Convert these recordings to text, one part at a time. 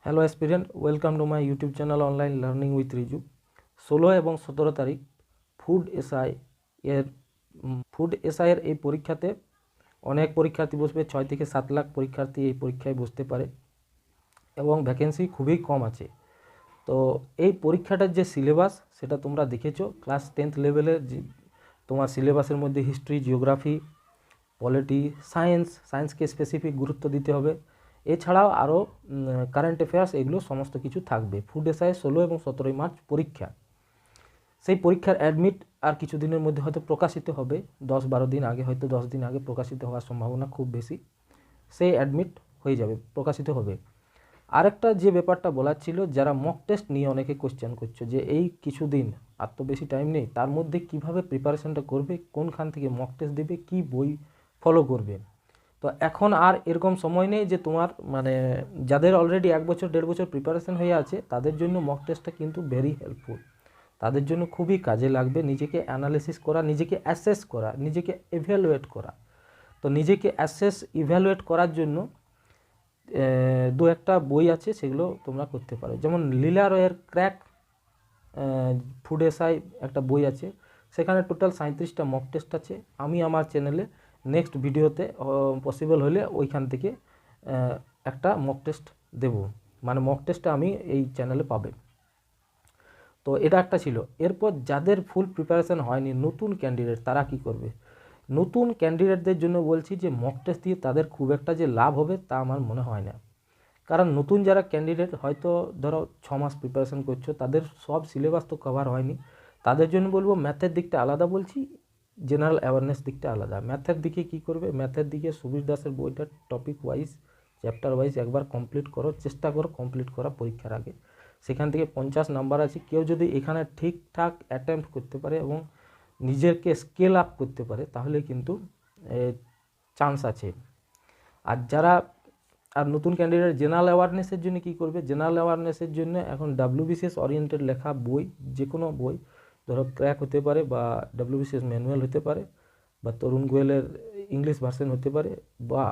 Hello aspirant, welcome to my YouTube channel online learning with Riju. 16 এবং 17 তারিখ food এসআইয়ের এই পরীক্ষাতে অনেক পরীক্ষার্থী বসবে। 6 থেকে 7 লাখ পরীক্ষার্থী এই পরীক্ষায় বসতে পারে এবং ভ্যাকেন্সি খুবই কম আছে। তো এই পরীক্ষাটার যে সিলেবাস সেটা তোমরা দেখেছো ক্লাস 10th লেভেলের। তোমার সিলেবাসের মধ্যে হিস্ট্রি, জিওগ্রাফি, পলিটি, সায়েন্সকে স্পেসিফিক গুরুত্ব দিতে হবে। এছাড়াও আরও কারেন্ট অ্যাফেয়ার্স, এগুলো সমস্ত কিছু থাকবে। ফুড এসআই 16 এবং 17 মার্চ পরীক্ষা। সেই পরীক্ষার অ্যাডমিট আর কিছুদিনের মধ্যে হয়তো প্রকাশিত হবে, 10-12 দিন আগে, হয়তো 10 দিন আগে প্রকাশিত হওয়ার সম্ভাবনা খুব বেশি। সেই অ্যাডমিট হয়ে যাবে, প্রকাশিত হবে। আরেকটা যে ব্যাপারটা বলার ছিল, যারা মক টেস্ট নিয়ে অনেকে কোশ্চেন করছো যে এই কিছুদিন আর তো বেশি টাইম নেই, তার মধ্যে কিভাবে প্রিপারেশনটা করবে, কোনখান থেকে মক টেস্ট দেবে, কি বই ফলো করবে। তো এখন আর এরকম সময় নেই যে তোমার যাদের অলরেডি 1 বছর 1.5 বছর প্রিপারেশন হয়ে আছে তাদের জন্য মক টেস্টটা কিন্তু ভেরি হেল্পফুল। তাদের জন্য খুবই কাজে লাগবে নিজেকে অ্যানালিসিস করা, নিজেকে অ্যাসেস করা, নিজেকে ইভ্যালুয়েট করা। তো নিজেকে অ্যাসেস ইভ্যালুয়েট করার জন্য দু একটা বই আছে, সেগুলো তোমরা করতে পারো। যেমন লীলা রয়ের ক্র্যাক ফুড এসআই একটা বই আছে, সেখানে টোটাল 37টা মক টেস্ট আছে। আমি আমার চ্যানেলে নেক্সট ভিডিওতে পসিবল হলে ওইখান থেকে একটা মক টেস্ট দেব, মক টেস্টটা আমি এই চ্যানেলে পাবে। তো এটা একটা ছিল। এরপর যাদের ফুল প্রিপারেশন হয়নি, নতুন ক্যান্ডিডেট, তারা কি করবে? নতুন ক্যান্ডিডেটদের জন্য বলছি যে মক টেস্ট দিয়ে তাদের খুব একটা যে লাভ হবে তা আমার মনে হয় না। কারণ নতুন যারা ক্যান্ডিডেট, হয়তো ধরো 6 মাস প্রিপারেশন করছো, তাদের সব সিলেবাস তো কভার হয়নি। তাদের জন্য বলবো ম্যাথের দিকটা আলাদা বলছি, জেনারেল অ্যাওয়ারনেস দিকটা আলাদা। ম্যাথের দিকে কি করবে? ম্যাথের দিকে সুবীর দাসের বইটা টপিক ওয়াইজ, চ্যাপ্টার ওয়াইজ একবার কমপ্লিট করো, চেষ্টা করো কমপ্লিট করা পরীক্ষার আগে। সেখান থেকে 50 নাম্বার আছে। কেউ যদি এখানে ঠিকঠাক অ্যাটেম্প্ট করতে পারে এবং নিজেকে স্কেল আপ করতে পারে, তাহলে কিন্তু চান্স আছে। আর নতুন ক্যান্ডিডেট জেনারেল অ্যাওয়ারনেসের জন্য কি করবে? জেনারেল অ্যাওয়ারনেসের জন্য এখন WBCS ওরিয়েন্টেড লেখা বই, যে কোনো বই, ধরো ক্র্যাক হতে পারে, বা WBCS ম্যানুয়াল হতে পারে, বা তরুণ গোয়েলের ইংলিশ ভার্সন হতে পারে, বা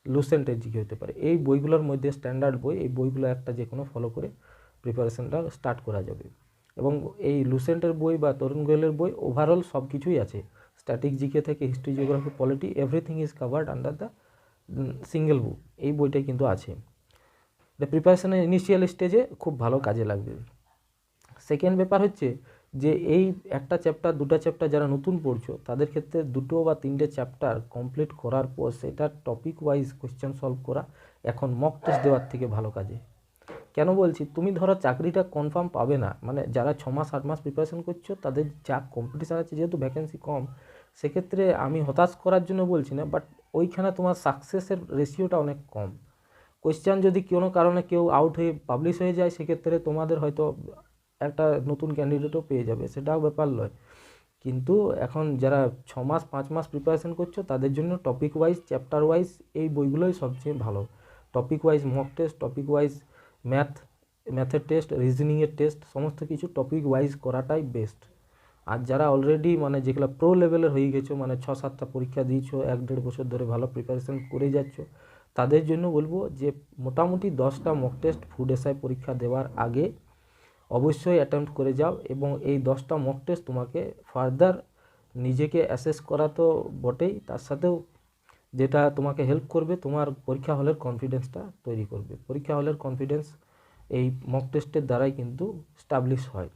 লুসেন্টের জিকে হতে পারে। এই বইগুলোর মধ্যে স্ট্যান্ডার্ড বই, এই বইগুলো একটা যে কোনো ফলো করে প্রিপারেশনটা স্টার্ট করা যাবে। এবং এই লুসেন্টের বই বা তরুণ গোয়েলের বই ওভারঅল সব কিছুই আছে, স্ট্যাটিক জিকে থেকে history, geography, polity, everything is covered under the single book. এই বইটাই কিন্তু আছে। এটা প্রিপারেশনের ইনিশিয়াল স্টেজে খুব ভালো কাজে লাগবে। সেকেন্ড ব্যাপার হচ্ছে যে এই একটা চ্যাপ্টার, দুটো চ্যাপ্টার যারা নতুন পড়ছো, তাদের ক্ষেত্রে 2 বা 3টে চ্যাপ্টার কমপ্লিট করার পর সেটা টপিক ওয়াইজ কোয়েশ্চেন সলভ করা এখন মক টেস্ট দেওয়ার থেকে ভালো কাজে। কেন বলছি? তুমি ধরো চাকরিটা কনফার্ম পাবে না, যারা 6 মাস 8 মাস প্রিপারেশন করছো, তাদের যা কম্পিটিশান আছে, যেহেতু ভ্যাকেন্সি কম, সেক্ষেত্রে আমি হতাশ করার জন্য বলছি না, বাট ওইখানে তোমার সাকসেসের রেশিওটা অনেক কম। কোয়েশ্চেন যদি কোনো কারণে কেউ আউট হয়ে পাবলিশ হয়ে যায়, সেক্ষেত্রে তোমাদের হয়তো একটা নতুন ক্যান্ডিডেটও পেয়ে যাবে, সেটাও ব্যাপার নয়। কিন্তু এখন যারা 6 মাস 5 মাস প্রিপারেশন করছো, তাদের জন্য টপিক ওয়াইজ, চ্যাপ্টার ওয়াইজ এই বইগুলোই সবচেয়ে ভালো। Topic wise mock test, topic wise ম্যাথের টেস্ট, রিজনিংয়ের টেস্ট, সমস্ত কিছু টপিক ওয়াইজ করাটাই বেস্ট। আর যারা অলরেডি যেগুলো প্রো লেভেলের হয়ে গেছো, 6-7টা পরীক্ষা দিয়েছো, 1-1.5 বছর ধরে ভালো প্রিপারেশন করে যাচ্ছ, তাদের জন্য বলবো যে মোটামুটি 10টা মক টেস্ট ফুড এসআই পরীক্ষা দেওয়ার আগে অবশ্যই অ্যাটেম্প্ট করে যাও। এবং এই 10টা মক টেস্ট তোমাকে ফার্দার নিজেকে অ্যাসেস করা তো বটেই, তার সাথেও যেটা তোমাকে হেল্প করবে, তোমার পরীক্ষা হলের কনফিডেন্সটা তৈরি করবে। পরীক্ষা হলের কনফিডেন্স এই মক টেস্টের দ্বারাই কিন্তু স্টাবলিশ হয়।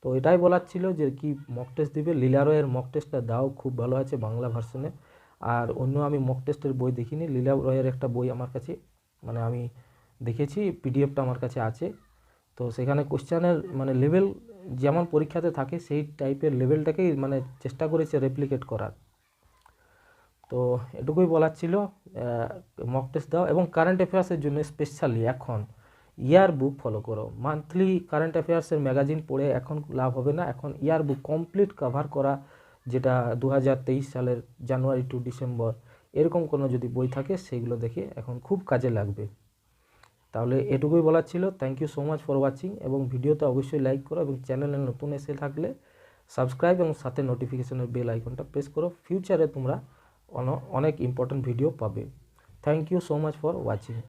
তো এটাই বলার ছিল যে কি মক টেস্ট দিবে, লীলা রয়ের মক টেস্টটা দাও, খুব ভালো আছে বাংলা ভার্সনে। আর অন্য আমি মক টেস্টের বই দেখিনি, লীলা রয়ের একটা বই আমার কাছে আমি দেখেছি, পিডিএফটা আমার কাছে আছে। তো সেখানে কোশ্চেনের লেভেল যেমন পরীক্ষাতে থাকে, সেই টাইপের লেভেলটাকেই চেষ্টা করেছে রেপ্লিকেট করার। তো এটুকুই বলার ছিল। মক টেস্ট দাও এবং কারেন্ট অ্যাফেয়ার্সের জন্য স্পেশালি এখন ইয়ার বুক ফলো করো। মান্থলি কারেন্ট অ্যাফেয়ার্সের ম্যাগাজিন পড়ে এখন লাভ হবে না, এখন ইয়ার বুক কমপ্লিট কভার করা, যেটা 2023 সালের জানুয়ারি টু ডিসেম্বর, এরকম কোনো যদি বই থাকে, সেগুলো দেখে এখন খুব কাজে লাগবে। তাহলে এটুকুই বলার ছিল। Thank you so much for watching, এবং ভিডিওতে অবশ্যই লাইক করো, এবং চ্যানেলে নতুন এসে থাকলে সাবস্ক্রাইব এবং সাথে নোটিফিকেশনের বেল আইকনটা প্রেস করো। ফিউচারে তোমরা অনেক ইম্পর্টেন্ট ভিডিও পাবে। Thank you so much for watching.